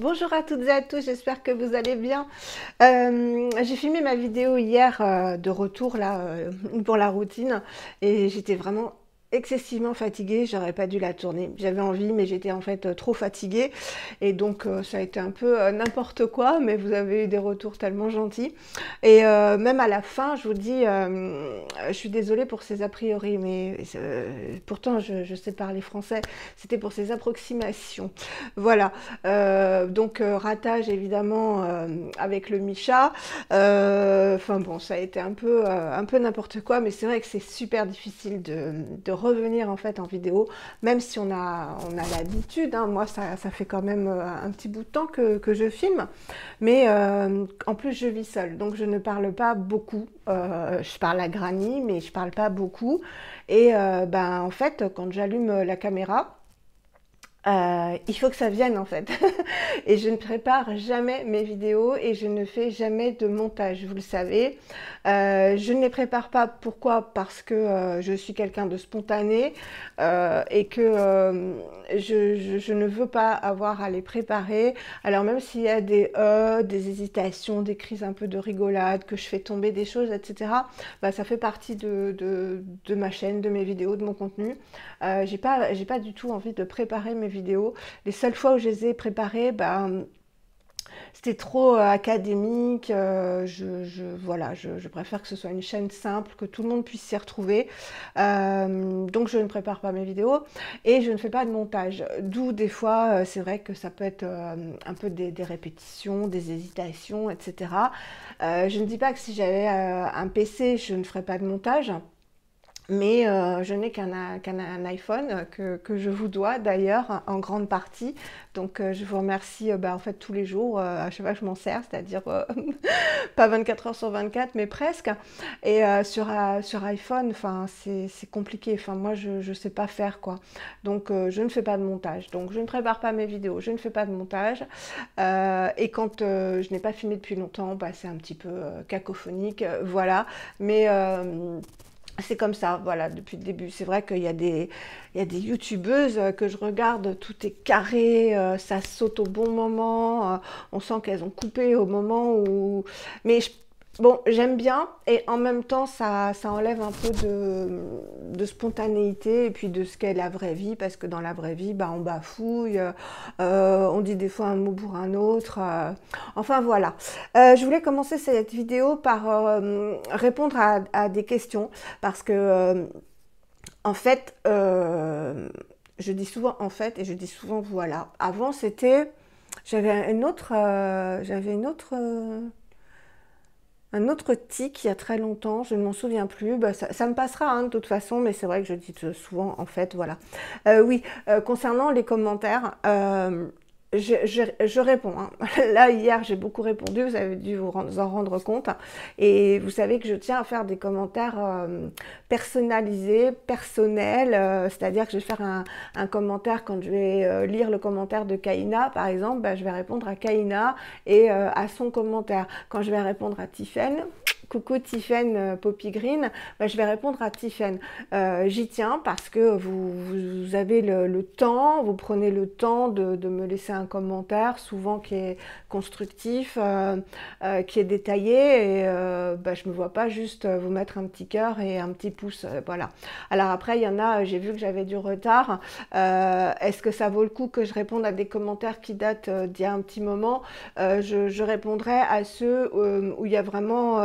Bonjour à toutes et à tous, j'espère que vous allez bien. J'ai filmé ma vidéo hier de retour là pour la routine et j'étais vraiment excessivement fatiguée, j'aurais pas dû la tourner. J'avais envie mais j'étais en fait trop fatiguée et donc ça a été un peu n'importe quoi, mais vous avez eu des retours tellement gentils. Et même à la fin, je vous dis, je suis désolée pour ces a priori, mais pourtant je sais parler français, c'était pour ces approximations. Voilà. Ratage évidemment avec le Micha. Enfin bon, ça a été un peu n'importe quoi, mais c'est vrai que c'est super difficile de revenir en fait en vidéo, même si on a l'habitude. Hein. Moi, ça fait quand même un petit bout de temps que je filme, mais en plus je vis seule, donc je ne parle pas beaucoup. Je parle à Granny, mais je parle pas beaucoup. Et en fait, quand j'allume la caméra, il faut que ça vienne en fait. Et je ne prépare jamais mes vidéos et je ne fais jamais de montage, vous le savez. Je ne les prépare pas, pourquoi? Parce que je suis quelqu'un de spontané et que je ne veux pas avoir à les préparer. Alors même s'il y a des hésitations, des crises un peu de rigolade, que je fais tomber des choses, etc., bah, ça fait partie de ma chaîne, de mes vidéos, de mon contenu. J'ai pas du tout envie de préparer mes vidéos. Les seules fois où je les ai préparées, ben, c'était trop académique. Voilà, je préfère que ce soit une chaîne simple, que tout le monde puisse s'y retrouver. Donc je ne prépare pas mes vidéos et je ne fais pas de montage. D'où des fois, c'est vrai que ça peut être un peu des répétitions, des hésitations, etc. Je ne dis pas que si j'avais un PC, je ne ferais pas de montage. Mais je n'ai qu'un iPhone que je vous dois d'ailleurs en grande partie. Donc je vous remercie en fait tous les jours, à chaque fois que je m'en sers, c'est-à-dire pas 24 heures sur 24, mais presque. Et sur iPhone, enfin, c'est compliqué. Enfin, moi, je ne sais pas faire quoi. Donc je ne fais pas de montage. Donc je ne prépare pas mes vidéos, je ne fais pas de montage. Et quand je n'ai pas filmé depuis longtemps, bah, c'est un petit peu cacophonique, voilà. Mais c'est comme ça, voilà, depuis le début. C'est vrai qu'il y a des youtubeuses que je regarde, tout est carré, ça saute au bon moment, on sent qu'elles ont coupé au moment où... Mais bon, j'aime bien et en même temps, ça enlève un peu de spontanéité et puis de ce qu'est la vraie vie, parce que dans la vraie vie, bah, on bafouille, on dit des fois un mot pour un autre. Enfin voilà. Je voulais commencer cette vidéo par répondre à des questions parce que en fait, je dis souvent en fait et je dis souvent voilà. Avant c'était, j'avais un autre tic il y a très longtemps, je ne m'en souviens plus. Bah, ça me passera hein, de toute façon, mais c'est vrai que je dis souvent en fait voilà. Oui, concernant les commentaires. Je réponds. Hein. Là, hier, j'ai beaucoup répondu, vous avez dû vous en rendre compte. Et vous savez que je tiens à faire des commentaires personnalisés, personnels. C'est-à-dire que je vais faire un commentaire quand je vais lire le commentaire de Kaina, par exemple, bah, je vais répondre à Kaina et à son commentaire. Quand je vais répondre à Tiffen, coucou Tiffen Poppy Green, bah, je vais répondre à Tiffen. J'y tiens parce que vous avez le temps, vous prenez le temps de me laisser un commentaire, souvent qui est constructif, qui est détaillé, et bah, je ne me vois pas juste vous mettre un petit cœur et un petit pouce. Voilà. Alors après, il y en a, j'ai vu que j'avais du retard. Est-ce que ça vaut le coup que je réponde à des commentaires qui datent d'il y a un petit moment? Je répondrai à ceux où il y a vraiment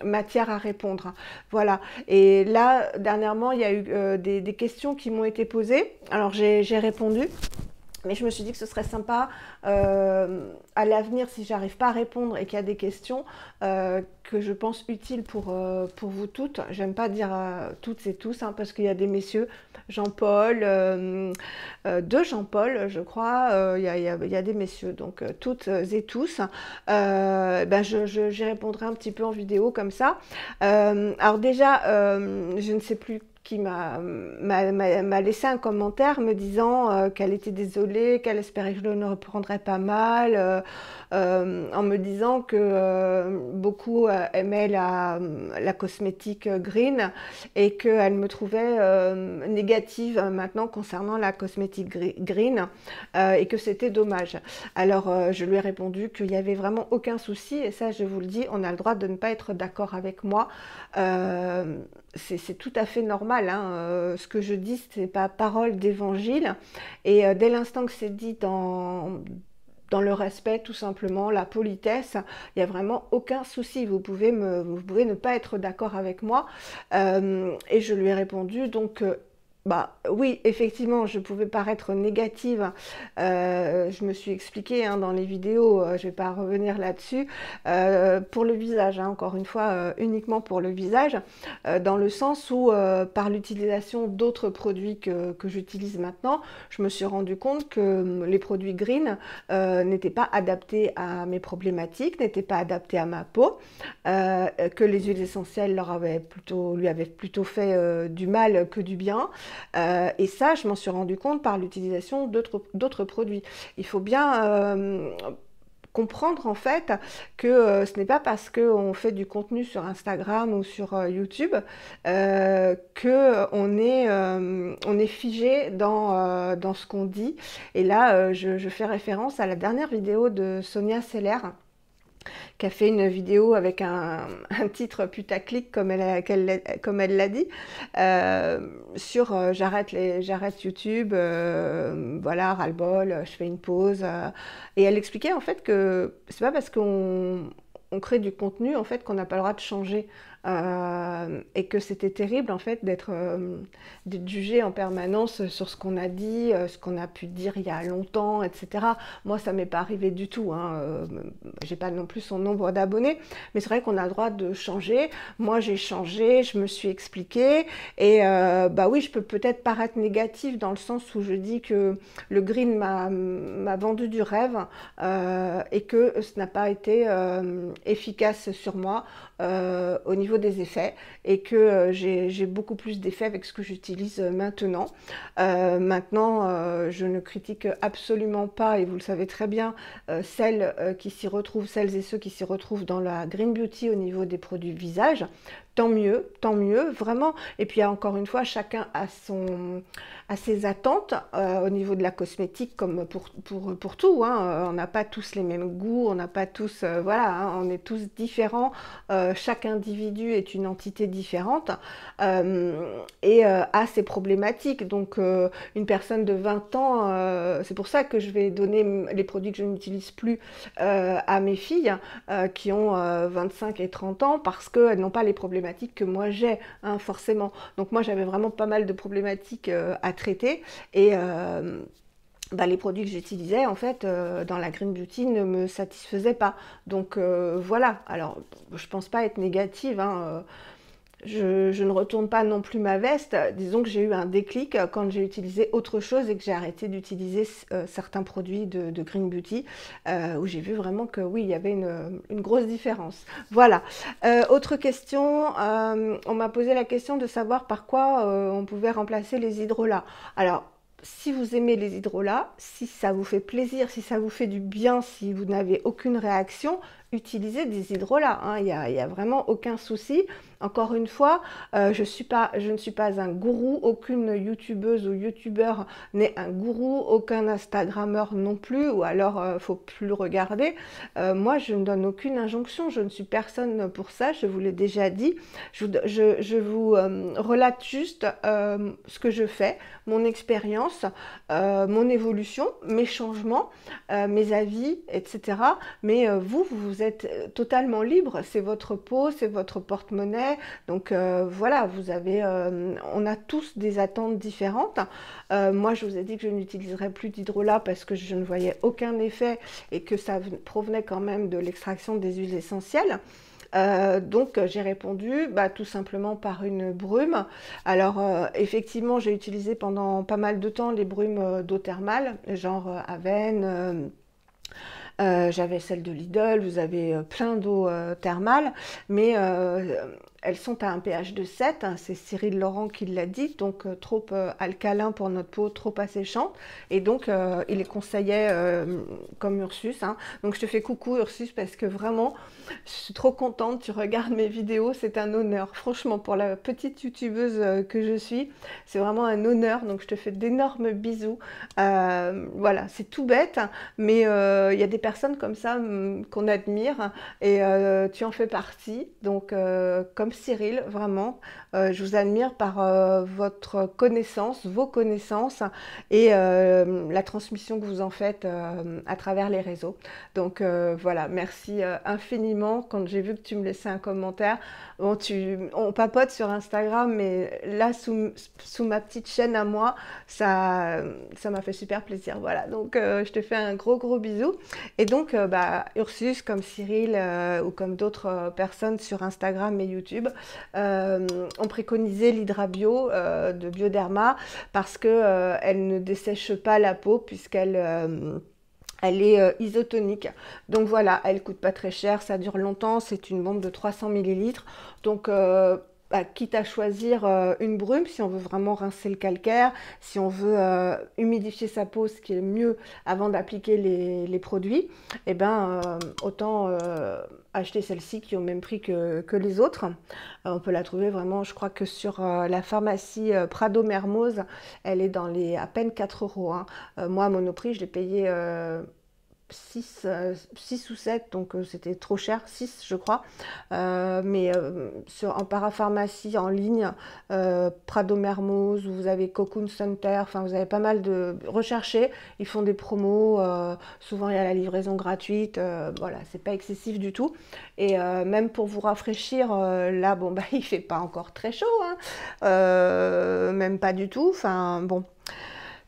matière à répondre. Voilà. Et là, dernièrement, il y a eu des questions qui m'ont été posées. Alors, j'ai répondu. Mais je me suis dit que ce serait sympa à l'avenir, si j'arrive pas à répondre et qu'il y a des questions que je pense utiles pour vous toutes. J'aime pas dire toutes et tous, hein, parce qu'il y a des messieurs, Jean-Paul, deux Jean-Paul, je crois, il y a des messieurs, donc toutes et tous. J'y répondrai un petit peu en vidéo comme ça. Alors déjà, je ne sais plus qui m'a laissé un commentaire me disant qu'elle était désolée, qu'elle espérait que je ne le reprendrais pas mal, en me disant que beaucoup aimaient la cosmétique green et qu'elle me trouvait négative maintenant concernant la cosmétique green et que c'était dommage. Alors je lui ai répondu qu'il n'y avait vraiment aucun souci et ça je vous le dis, on a le droit de ne pas être d'accord avec moi. C'est tout à fait normal, hein. Ce que je dis, ce n'est pas parole d'évangile. Et dès l'instant que c'est dit dans le respect, tout simplement, la politesse, il n'y a vraiment aucun souci. Vous pouvez ne pas être d'accord avec moi. Et je lui ai répondu, donc... bah oui, effectivement, je pouvais paraître négative. Je me suis expliquée dans les vidéos, je ne vais pas revenir là-dessus. Pour le visage, encore une fois, uniquement pour le visage, dans le sens où, par l'utilisation d'autres produits que j'utilise maintenant, je me suis rendu compte que les produits green n'étaient pas adaptés à mes problématiques, n'étaient pas adaptés à ma peau, que les huiles essentielles lui avaient plutôt fait du mal que du bien. Et ça, je m'en suis rendu compte par l'utilisation d'autres produits. Il faut bien comprendre en fait que ce n'est pas parce qu'on fait du contenu sur Instagram ou sur YouTube qu'on est figé dans ce qu'on dit. Et là, je fais référence à la dernière vidéo de Sonia Seller, qui a fait une vidéo avec un titre putaclic comme elle l'a dit, sur j'arrête YouTube, voilà, ras-le-bol, je fais une pause. Et elle expliquait en fait que c'est pas parce qu'on crée du contenu en fait qu'on n'a pas le droit de changer. Et que c'était terrible en fait d'être jugé en permanence sur ce qu'on a dit, ce qu'on a pu dire il y a longtemps, etc. Moi, ça m'est pas arrivé du tout, hein. J'ai pas non plus son nombre d'abonnés, mais c'est vrai qu'on a le droit de changer. Moi, j'ai changé, je me suis expliquée, et bah oui, je peux peut-être paraître négative dans le sens où je dis que le green m'a vendu du rêve et que ce n'a pas été efficace sur moi au niveau des effets, et que j'ai beaucoup plus d'effets avec ce que j'utilise maintenant. Maintenant, je ne critique absolument pas, et vous le savez très bien, celles et ceux qui s'y retrouvent dans la Green Beauty au niveau des produits visage. Tant mieux, vraiment. Et puis encore une fois, chacun a ses attentes au niveau de la cosmétique, comme pour tout, hein. On n'a pas tous les mêmes goûts, on n'a pas tous, voilà, hein, on est tous différents. Chaque individu est une entité différente et a ses problématiques. Donc une personne de 20 ans, c'est pour ça que je vais donner les produits que je n'utilise plus à mes filles qui ont 25 et 30 ans, parce qu'elles n'ont pas les problématiques que moi j'ai, hein, forcément. Donc moi j'avais vraiment pas mal de problématiques à traiter, et bah, les produits que j'utilisais en fait dans la Green Beauty ne me satisfaisaient pas. Donc voilà, alors je pense pas être négative, hein, je ne retourne pas non plus ma veste. Disons que j'ai eu un déclic quand j'ai utilisé autre chose et que j'ai arrêté d'utiliser certains produits de Green Beauty, où j'ai vu vraiment que oui, il y avait une grosse différence. Voilà. Autre question, on m'a posé la question de savoir par quoi on pouvait remplacer les hydrolats. Alors, si vous aimez les hydrolats, si ça vous fait plaisir, si ça vous fait du bien, si vous n'avez aucune réaction, utilisez des hydrolats, hein. Il y a vraiment aucun souci. Encore une fois, je ne suis pas un gourou, aucune youtubeuse ou youtubeur n'est un gourou, aucun instagrammeur non plus, ou alors faut plus le regarder. Moi, je ne donne aucune injonction, je ne suis personne pour ça, je vous l'ai déjà dit. Je vous relate juste ce que je fais, mon expérience, mon évolution, mes changements, mes avis, etc. Mais vous êtes totalement libre, c'est votre peau, c'est votre porte-monnaie. Donc voilà, on a tous des attentes différentes. Moi, je vous ai dit que je n'utiliserais plus d'hydrolat parce que je ne voyais aucun effet et que ça provenait quand même de l'extraction des huiles essentielles. Donc j'ai répondu tout simplement par une brume. Alors effectivement, j'ai utilisé pendant pas mal de temps les brumes d'eau thermale, genre Aven. J'avais celle de Lidl, vous avez plein d'eau thermale, mais elles sont à un pH de 7, hein, c'est Cyril Laurent qui l'a dit, donc trop alcalin pour notre peau, trop asséchante, et donc il les conseillait comme Ursus, hein. Donc je te fais coucou Ursus, parce que vraiment, je suis trop contente, tu regardes mes vidéos, c'est un honneur. Franchement, pour la petite youtubeuse que je suis, c'est vraiment un honneur, donc je te fais d'énormes bisous. Voilà, c'est tout bête, hein, mais il y a des personnes comme ça qu'on admire, et tu en fais partie, donc comme Cyril, vraiment, je vous admire par votre connaissance, vos connaissances, et la transmission que vous en faites à travers les réseaux. Donc voilà, merci infiniment. Quand j'ai vu que tu me laissais un commentaire, bon, on papote sur Instagram, mais là, sous ma petite chaîne à moi, ça m'a fait super plaisir. Voilà, donc je te fais un gros bisou. Et donc, Ursus, comme Cyril ou comme d'autres personnes sur Instagram et YouTube, ont préconisé l'Hydrabio de Bioderma, parce que elle ne dessèche pas la peau, puisqu'elle elle est isotonique. Donc voilà, elle coûte pas très cher, ça dure longtemps, c'est une bombe de 300 millilitres. Donc quitte à choisir une brume, si on veut vraiment rincer le calcaire, si on veut humidifier sa peau, ce qui est mieux avant d'appliquer les produits, et ben autant acheter celle-ci qui est au même prix que les autres. On peut la trouver vraiment, je crois que sur la pharmacie Prado Mermoz, elle est dans les à peine 4 €, hein. Moi, à Monoprix, je l'ai payé 6 ou 7, donc c'était trop cher, 6 je crois, mais en parapharmacie en ligne, Prado Mermoz, vous avez Cocoon Center, enfin vous avez pas mal de recherchés, ils font des promos, souvent il y a la livraison gratuite, voilà, c'est pas excessif du tout, et même pour vous rafraîchir, là bon il fait pas encore très chaud, hein, même pas du tout, enfin bon.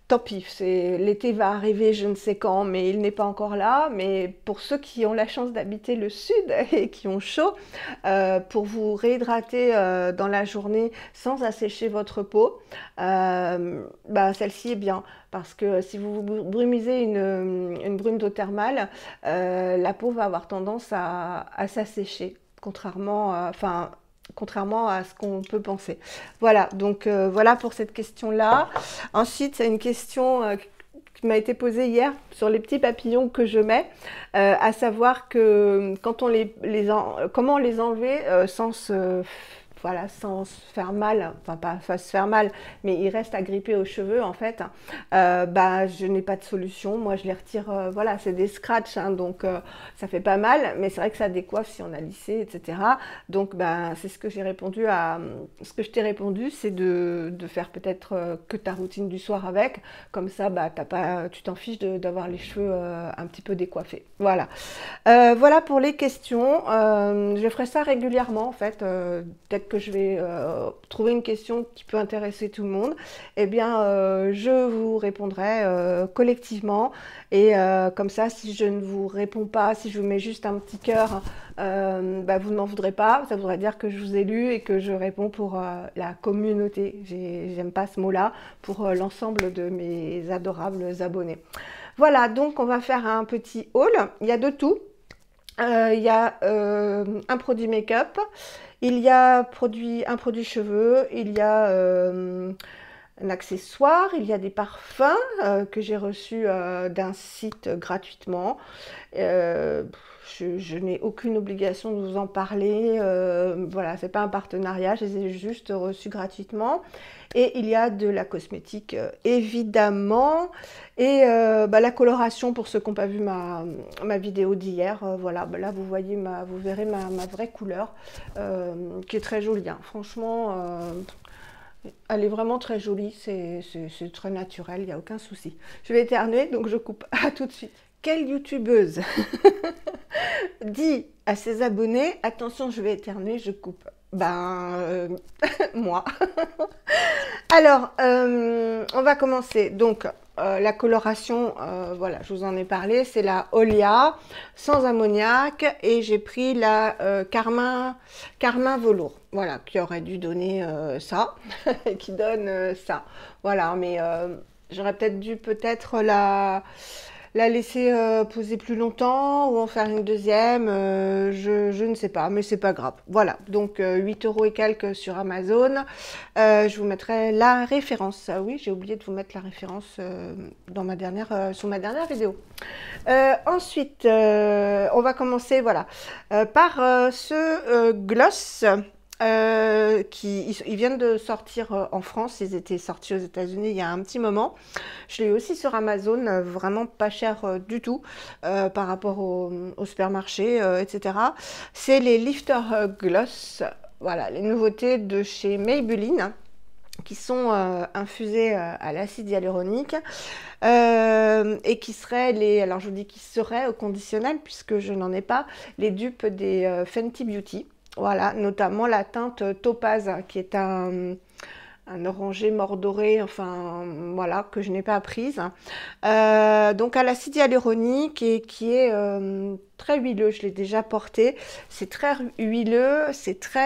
Tant pis, l'été va arriver, je ne sais quand, mais il n'est pas encore là. Mais pour ceux qui ont la chance d'habiter le sud et qui ont chaud, pour vous réhydrater dans la journée sans assécher votre peau, celle-ci est bien. Parce que si vous brumisez une brume d'eau thermale, la peau va avoir tendance à s'assécher, contrairement à ce qu'on peut penser. Voilà, donc voilà pour cette question-là. Ensuite, c'est une question qui m'a été posée hier sur les petits papillons que je mets, à savoir que quand on comment les enlever sans se faire mal, enfin pas se faire mal, mais il reste agrippé aux cheveux en fait. Je n'ai pas de solution. Moi, je les retire. Voilà, c'est des scratchs, hein, donc ça fait pas mal, mais c'est vrai que ça décoiffe si on a lissé, etc. Donc, c'est ce que j'ai répondu ce que je t'ai répondu, c'est de faire peut-être que ta routine du soir avec. Comme ça, tu t'en fiches d'avoir les cheveux un petit peu décoiffés. Voilà. Voilà pour les questions. Je ferai ça régulièrement en fait. Peut-être que je vais trouver une question qui peut intéresser tout le monde, eh bien je vous répondrai collectivement, et comme ça, si je ne vous réponds pas, si je vous mets juste un petit cœur, vous ne m'en voudrez pas, ça voudrait dire que je vous ai lu et que je réponds pour la communauté. J'aime pas ce mot-là, pour l'ensemble de mes adorables abonnés. Voilà, donc on va faire un petit haul, il y a de tout. Il y a un produit make-up, il y a un produit cheveux, il y a un accessoire, il y a des parfums que j'ai reçus d'un site gratuitement. Je n'ai aucune obligation de vous en parler, voilà, c'est pas un partenariat, je les ai juste reçus gratuitement. Et il y a de la cosmétique évidemment, et la coloration pour ceux qui n'ont pas vu ma vidéo d'hier, voilà, là vous verrez ma vraie couleur, qui est très jolie, hein. Franchement, elle est vraiment très jolie, c'est très naturel, il n'y a aucun souci. Je vais éternuer, donc je coupe. À tout de suite. Quelle youtubeuse dit à ses abonnés, attention, je vais éternuer, je coupe? Moi. Alors, on va commencer. Donc, la coloration, voilà, je vous en ai parlé, c'est la Olia sans ammoniac, et j'ai pris la Carmin Velours, voilà, qui aurait dû donner ça, qui donne ça. Voilà, mais j'aurais peut-être dû la la laisser poser plus longtemps ou en faire une deuxième, je ne sais pas, mais c'est pas grave. Voilà, donc 8 € et quelques sur Amazon. Je vous mettrai la référence. Ah oui, j'ai oublié de vous mettre la référence dans ma dernière, sur ma dernière vidéo. Ensuite, on va commencer voilà, par ce gloss. Ils viennent de sortir en France, ils étaient sortis aux États-Unis il y a un petit moment. Je l'ai eu aussi sur Amazon, vraiment pas cher du tout par rapport au supermarché, etc. C'est les Lifter Gloss, voilà, les nouveautés de chez Maybelline qui sont infusés à l'acide hyaluronique et qui seraient les, alors je vous dis qui seraient au conditionnel puisque je n'en ai pas, les dupes des Fenty Beauty. Voilà, notamment la teinte Topaz, qui est un orangé mordoré, enfin voilà, que je n'ai pas prise. Donc à l'acide hyaluronique et qui est très huileux, je l'ai déjà porté. C'est très huileux, c'est très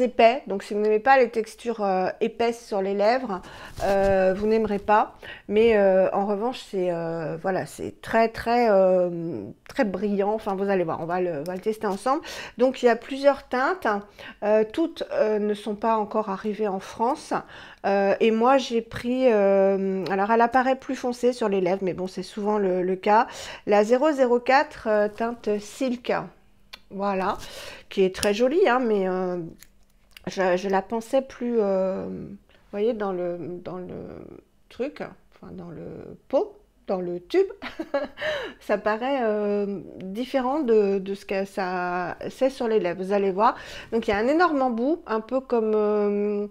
épais, donc si vous n'aimez pas les textures épaisses sur les lèvres, vous n'aimerez pas, mais en revanche c'est voilà, c'est très brillant, enfin vous allez voir, on va le tester ensemble. Donc il y a plusieurs teintes, toutes ne sont pas encore arrivées en France, et moi j'ai pris, alors elle apparaît plus foncée sur les lèvres, mais bon c'est souvent le cas, la 004 teinte Silk. Voilà, qui est très jolie, hein, mais je la pensais plus, vous voyez, dans le truc, enfin dans le pot, dans le tube, ça paraît différent de ce que ça c'est sur les lèvres, vous allez voir. Donc il y a un énorme embout, un peu comme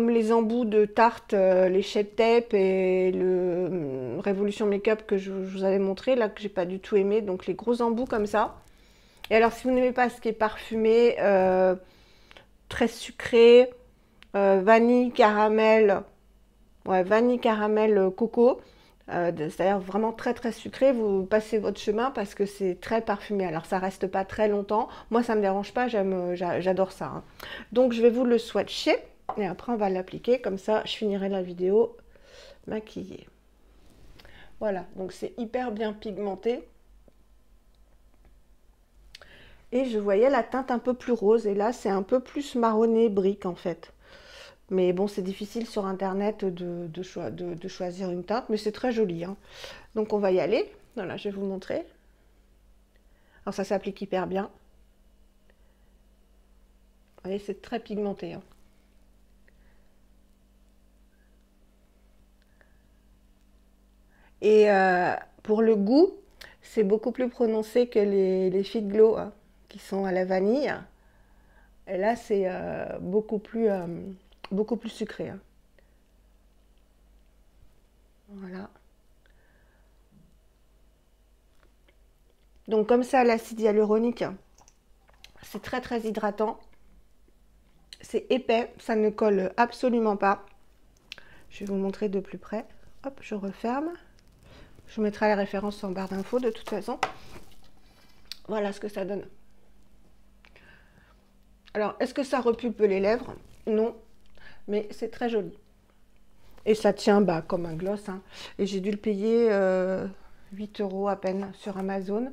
les embouts de Tarte, les Shape Tape et le Révolution Makeup que je vous avais montré, là que j'ai pas du tout aimé, donc les gros embouts comme ça. Et alors, si vous n'aimez pas ce qui est parfumé, très sucré, vanille, caramel, ouais, vanille, caramel, coco, c'est-à-dire vraiment très sucré, vous passez votre chemin parce que c'est très parfumé. Alors, ça reste pas très longtemps. Moi, ça me dérange pas, j'adore ça, hein. Donc, je vais vous le swatcher et après, on va l'appliquer. Comme ça, je finirai la vidéo maquillée. Voilà, donc c'est hyper bien pigmenté. Et je voyais la teinte un peu plus rose. Et là, c'est un peu plus marronné brique, en fait. Mais bon, c'est difficile sur Internet de choisir une teinte. Mais c'est très joli, hein. Donc, on va y aller. Voilà, je vais vous montrer. Alors, ça s'applique hyper bien. Vous voyez, c'est très pigmenté, hein. Et pour le goût, c'est beaucoup plus prononcé que les Fit Glow, hein, qui sont à la vanille. Et là, c'est beaucoup plus sucré, hein. Voilà. Donc comme ça, l'acide hyaluronique, c'est très hydratant. C'est épais, ça ne colle absolument pas. Je vais vous montrer de plus près. Hop, je referme. Je vous mettrai la référence en barre d'infos de toute façon. Voilà ce que ça donne. Alors, est-ce que ça repulpe les lèvres? Non, mais c'est très joli. Et ça tient bah, comme un gloss, hein. Et j'ai dû le payer 8 € à peine sur Amazon.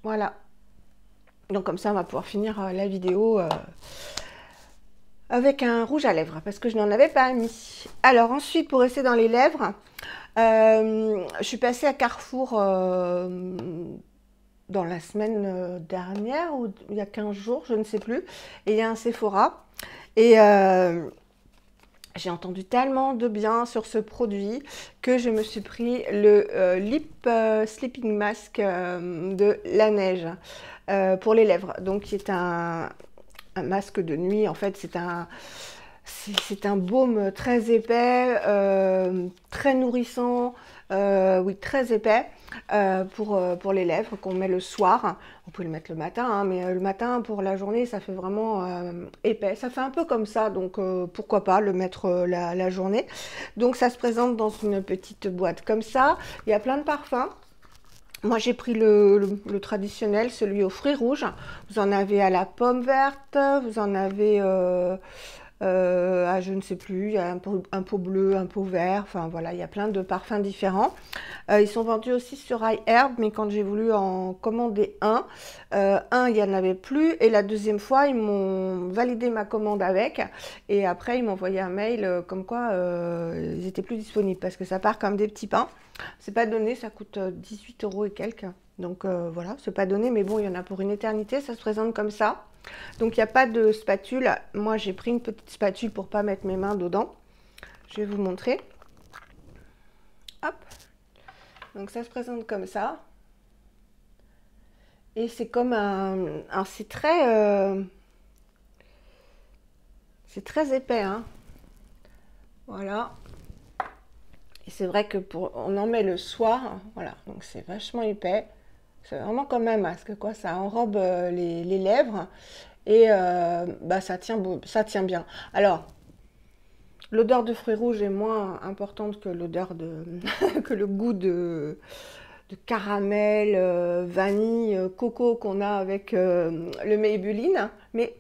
Voilà. Donc comme ça, on va pouvoir finir la vidéo avec un rouge à lèvres, parce que je n'en avais pas mis. Alors ensuite, pour rester dans les lèvres, je suis passée à Carrefour dans la semaine dernière, ou il y a 15 jours, je ne sais plus. Et il y a un Sephora. Et j'ai entendu tellement de bien sur ce produit que je me suis pris le Lip Sleeping Mask de Laneige pour les lèvres. Donc, qui est un masque de nuit. En fait, c'est un baume très épais, très nourrissant, oui, très épais pour les lèvres qu'on met le soir. On peut le mettre le matin, hein, mais le matin pour la journée, ça fait vraiment épais. Ça fait un peu comme ça, donc pourquoi pas le mettre la journée. Donc ça se présente dans une petite boîte comme ça. Il y a plein de parfums. Moi, j'ai pris le traditionnel, celui aux fruits rouges. Vous en avez à la pomme verte, vous en avez à je ne sais plus, il y a un pot bleu, un pot vert, enfin voilà, il y a plein de parfums différents. Ils sont vendus aussi sur iHerb, mais quand j'ai voulu en commander un, il n'y en avait plus, et la deuxième fois, ils m'ont validé ma commande avec, et après, ils m'ont envoyé un mail comme quoi ils n'étaient plus disponibles, parce que ça part comme des petits pains. C'est pas donné, ça coûte 18 € et quelques. Donc voilà, c'est pas donné, mais bon, il y en a pour une éternité, ça se présente comme ça. Donc il n'y a pas de spatule. Moi, j'ai pris une petite spatule pour pas mettre mes mains dedans. Je vais vous montrer. Hop. Donc ça se présente comme ça. Et c'est comme c'est très épais, hein. Voilà. Et c'est vrai que on en met le soir, voilà. Donc c'est vachement épais. C'est vraiment comme un masque, quoi. Ça enrobe les lèvres et bah, ça tient bien. Alors, l'odeur de fruits rouges est moins importante que l'odeur que le goût de caramel, vanille, coco qu'on a avec le Maybelline. Mais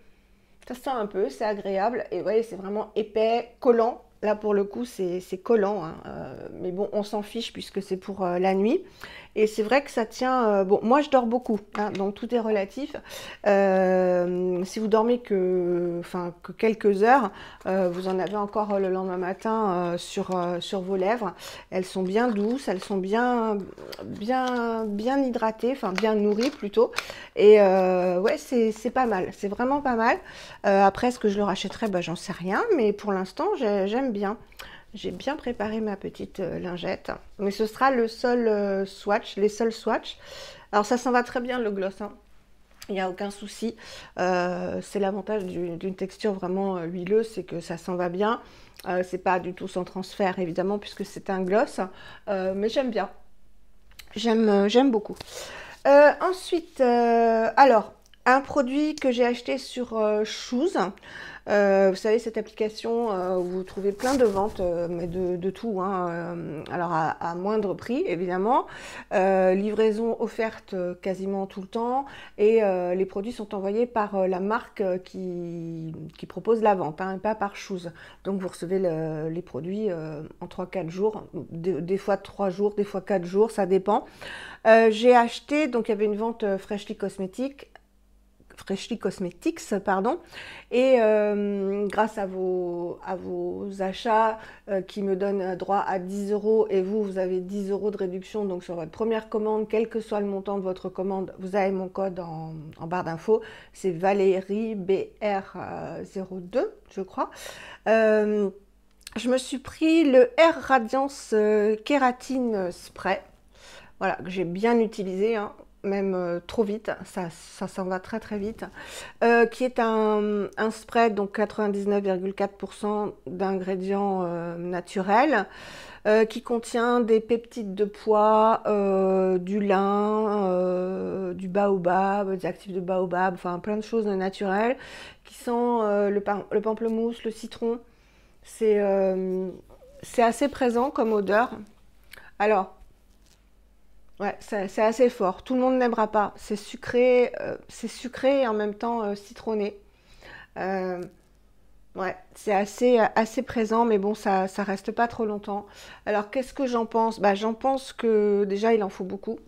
ça sent un peu, c'est agréable. Et vous voyez, c'est vraiment épais, collant. Là, pour le coup, c'est collant, hein. Mais bon, on s'en fiche puisque c'est pour la nuit. Et c'est vrai que ça tient... bon, moi, je dors beaucoup, hein, donc tout est relatif. Si vous dormez que quelques heures, vous en avez encore le lendemain matin sur vos lèvres. Elles sont bien douces, elles sont bien hydratées, enfin bien nourries plutôt. Et ouais, c'est pas mal, c'est vraiment pas mal. Après, est-ce que je le rachèterai? Bah, j'en sais rien, mais pour l'instant, j'aime bien. J'ai bien préparé ma petite lingette, mais ce sera le seul swatch, les seuls swatchs. Alors ça s'en va très bien le gloss, hein. Il n'y a aucun souci. C'est l'avantage d'une texture vraiment huileuse, c'est que ça s'en va bien. C'est pas du tout sans transfert évidemment puisque c'est un gloss, mais j'aime bien. J'aime beaucoup. Ensuite, alors un produit que j'ai acheté sur Shoes. Vous savez, cette application où vous trouvez plein de ventes, mais de tout, hein, alors à moindre prix évidemment, livraison offerte quasiment tout le temps, et les produits sont envoyés par la marque qui propose la vente, hein, et pas par Shoes. Donc vous recevez les produits en 3-4 jours, des fois 3 jours, des fois 4 jours, ça dépend. J'ai acheté, donc il y avait une vente Freshly Cosmetics, pardon, et grâce à vos achats qui me donnent droit à 10 € et vous avez 10 € de réduction, donc sur votre première commande, quel que soit le montant de votre commande, vous avez mon code en barre d'infos, c'est Valérie BR02, je crois. Je me suis pris le Air Radiance Kératine Spray, voilà, que j'ai bien utilisé, hein, même trop vite, ça s'en va très très vite, qui est un spray, donc 99,4% d'ingrédients naturels, qui contient des peptides de pois, du lin, du baobab, des actifs de baobab, enfin plein de choses naturelles, qui sent le pamplemousse, le citron. C'est assez présent comme odeur. Alors, ouais, c'est assez fort. Tout le monde n'aimera pas. C'est sucré et en même temps citronné. Euh, ouais, c'est assez présent, mais bon, ça reste pas trop longtemps. Alors, qu'est-ce que j'en pense? Bah, j'en pense que déjà, il en faut beaucoup.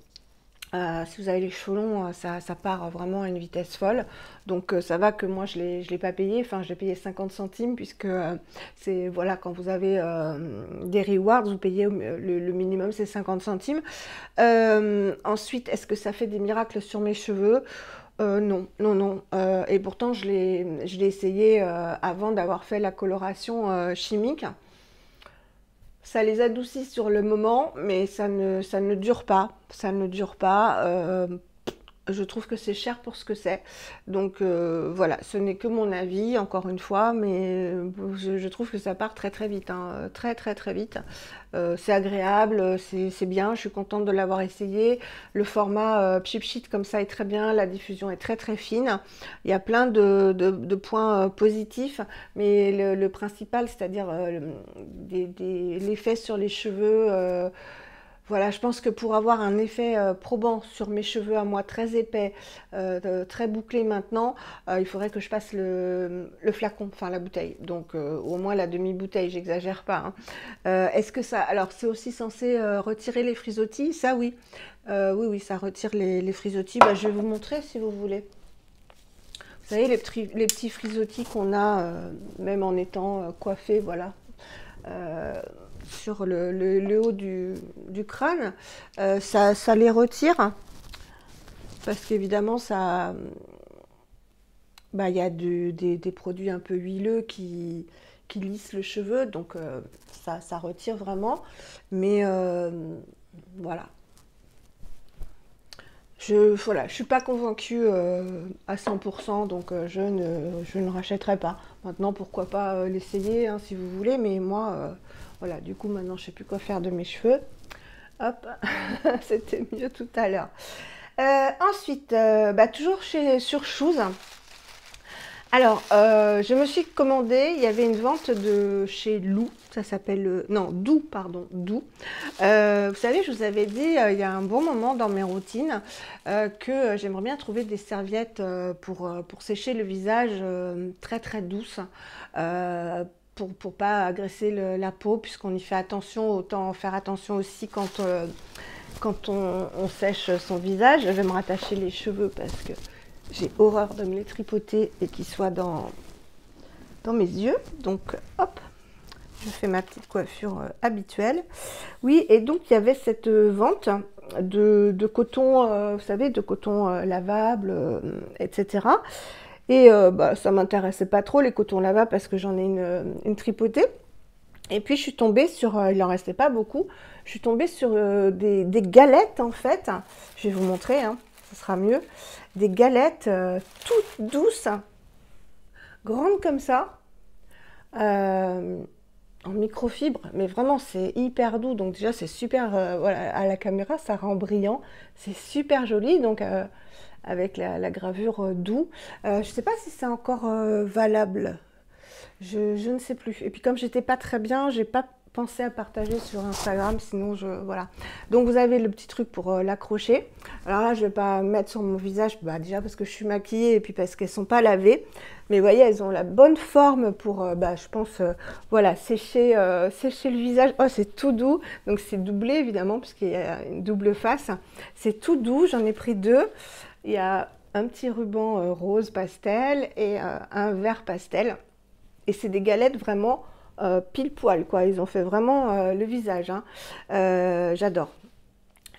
Si vous avez les cheveux longs, ça part vraiment à une vitesse folle. Donc ça va que moi je l'ai pas payé, enfin je l'ai payé 50 centimes puisque c'est voilà, quand vous avez des rewards, vous payez le minimum, c'est 50 centimes. Ensuite, est-ce que ça fait des miracles sur mes cheveux? Non, non, non. Et pourtant je l'ai essayé avant d'avoir fait la coloration chimique. Ça les adoucit sur le moment, mais ça ne dure pas. Ça ne dure pas. Je trouve que c'est cher pour ce que c'est. Donc voilà, ce n'est que mon avis, encore une fois, mais je trouve que ça part très très vite, hein, très très très vite. C'est agréable, c'est bien, je suis contente de l'avoir essayé. Le format Cheap Sheet comme ça est très bien, la diffusion est très très fine. Il y a plein de points positifs, mais le principal, c'est-à-dire l'effet sur les cheveux... Voilà, je pense que pour avoir un effet probant sur mes cheveux à moi très épais, très bouclés maintenant, il faudrait que je passe le flacon, enfin la bouteille. Donc au moins la demi-bouteille, j'exagère pas, hein. Est-ce que ça... Alors c'est aussi censé retirer les frisottis? Ça oui. Oui, oui, ça retire les frisottis. Bah, je vais vous montrer si vous voulez. Vous savez, les petits frisottis qu'on a, même en étant coiffé, voilà. Euh, sur le haut du crâne, ça les retire parce qu'évidemment ça, bah, il y a des produits un peu huileux qui lissent le cheveu, donc ça retire vraiment. Mais voilà. Voilà, je suis pas convaincue à 100%, donc je ne rachèterai pas. Maintenant, pourquoi pas l'essayer, hein, si vous voulez, mais moi, voilà, du coup, maintenant, je sais plus quoi faire de mes cheveux. Hop, c'était mieux tout à l'heure. Ensuite, bah, toujours sur Shoes. Alors, je me suis commandé, il y avait une vente de chez Lou, ça s'appelle, non, Doux, pardon, Doux. Vous savez, je vous avais dit, il y a un bon moment dans mes routines, que j'aimerais bien trouver des serviettes pour sécher le visage très très douces, pour pas agresser la peau, puisqu'on y fait attention, autant faire attention aussi quand on sèche son visage. Je vais me rattacher les cheveux parce que j'ai horreur de me les tripoter et qu'ils soient dans mes yeux. Donc, hop, je fais ma petite coiffure habituelle. Oui, et donc, il y avait cette vente de coton, vous savez, de coton lavable, etc. Et bah, ça m'intéressait pas trop, les cotons lavables, parce que j'en ai une tripotée. Et puis, je suis tombée sur, il n'en restait pas beaucoup, je suis tombée sur des galettes, en fait. Je vais vous montrer, hein, ce sera mieux. Des galettes toutes douces, grandes comme ça, en microfibre, mais vraiment c'est hyper doux. Donc déjà c'est super, voilà, à la caméra ça rend brillant, c'est super joli. Donc avec la gravure doux, je sais pas si c'est encore valable. Je ne sais plus. Et puis comme j'étais pas très bien, j'ai pas pensé à partager sur Instagram, sinon voilà. Donc vous avez le petit truc pour l'accrocher. Alors là, je vais pas mettre sur mon visage, bah, déjà parce que je suis maquillée et puis parce qu'elles sont pas lavées. Mais vous voyez, elles ont la bonne forme pour, bah, je pense, voilà, sécher le visage. Oh, c'est tout doux. Donc c'est doublé évidemment puisqu'il y a une double face. C'est tout doux. J'en ai pris deux. Il y a un petit ruban rose pastel et un vert pastel. Et c'est des galettes vraiment pile poil, quoi. Ils ont fait vraiment le visage, hein. J'adore.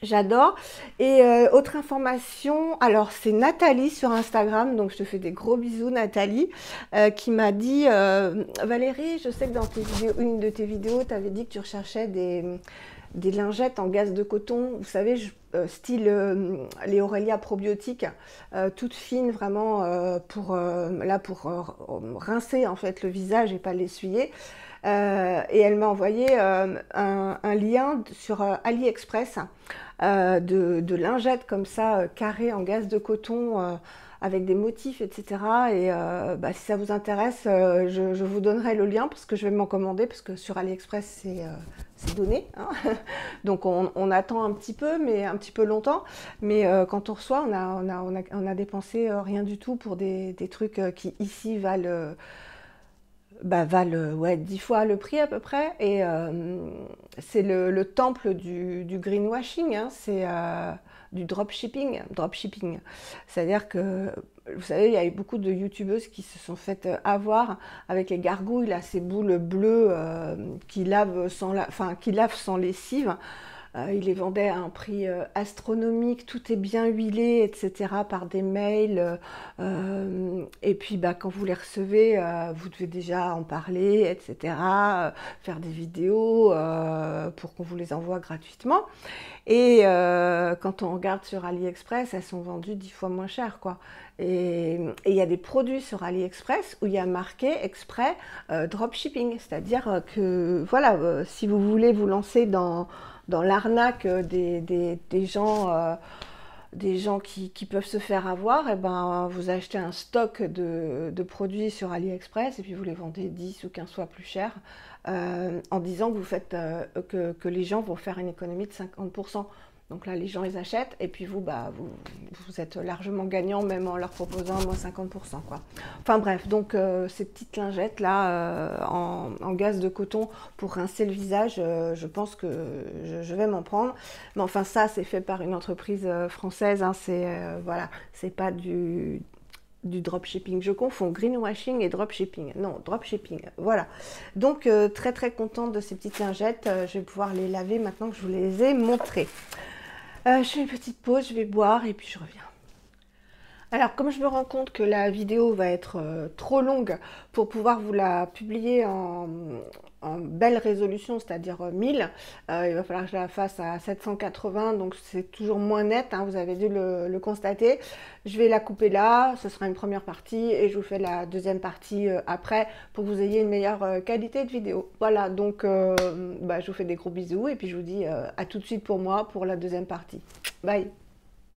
J'adore. Et autre information, alors c'est Nathalie sur Instagram, donc je te fais des gros bisous Nathalie, qui m'a dit Valérie, je sais que dans une de tes vidéos, tu avais dit que tu recherchais des lingettes en gaze de coton, vous savez, style les Aurelia probiotiques, toutes fines vraiment pour rincer en fait le visage et pas l'essuyer. Et elle m'a envoyé un lien sur AliExpress de lingettes comme ça, carrées en gaze de coton, avec des motifs, etc. Et bah, si ça vous intéresse, je vous donnerai le lien parce que je vais m'en commander, parce que sur AliExpress, c'est donné, hein. Donc on attend un petit peu, mais un petit peu longtemps. Mais quand on reçoit, on a dépensé rien du tout pour des trucs qui ici valent... valent ouais, 10 fois le prix à peu près. Et c'est le temple du greenwashing, hein, c'est du dropshipping. C'est-à-dire que, vous savez, il y a eu beaucoup de youtubeuses qui se sont faites avoir avec les gargouilles, là, ces boules bleues qui lavent qui lavent sans lessive. Ils les vendaient à un prix astronomique, tout est bien huilé, etc. par des mails. Et puis bah, quand vous les recevez, vous devez déjà en parler, etc. Faire des vidéos pour qu'on vous les envoie gratuitement. Et quand on regarde sur AliExpress, elles sont vendues 10 fois moins cher, quoi. Et il y a des produits sur AliExpress où il y a marqué exprès dropshipping. C'est-à-dire que, voilà, si vous voulez vous lancer dans l'arnaque des gens des gens qui peuvent se faire avoir, et ben, vous achetez un stock de produits sur AliExpress et puis vous les vendez 10 ou 15 fois plus cher en disant que vous faites que les gens vont faire une économie de 50%. Donc là, les gens, ils achètent et puis vous, bah, vous êtes largement gagnant même en leur proposant moins 50%, quoi. Enfin bref, donc ces petites lingettes là en gaze de coton pour rincer le visage, je pense que je vais m'en prendre. Mais enfin ça, c'est fait par une entreprise française, hein, c'est voilà, c'est pas du dropshipping. Je confonds greenwashing et dropshipping. Non, dropshipping, voilà. Donc très très contente de ces petites lingettes. Je vais pouvoir les laver maintenant que je vous les ai montrées. Je fais une petite pause, je vais boire et puis je reviens. Alors, comme je me rends compte que la vidéo va être trop longue pour pouvoir vous la publier en belle résolution, c'est-à-dire 1000, il va falloir que je la fasse à 780, donc c'est toujours moins net, hein, vous avez dû le constater. Je vais la couper là, ce sera une première partie, et je vous fais la deuxième partie après, pour que vous ayez une meilleure qualité de vidéo. Voilà, donc je vous fais des gros bisous, et puis je vous dis à tout de suite pour moi, pour la deuxième partie. Bye!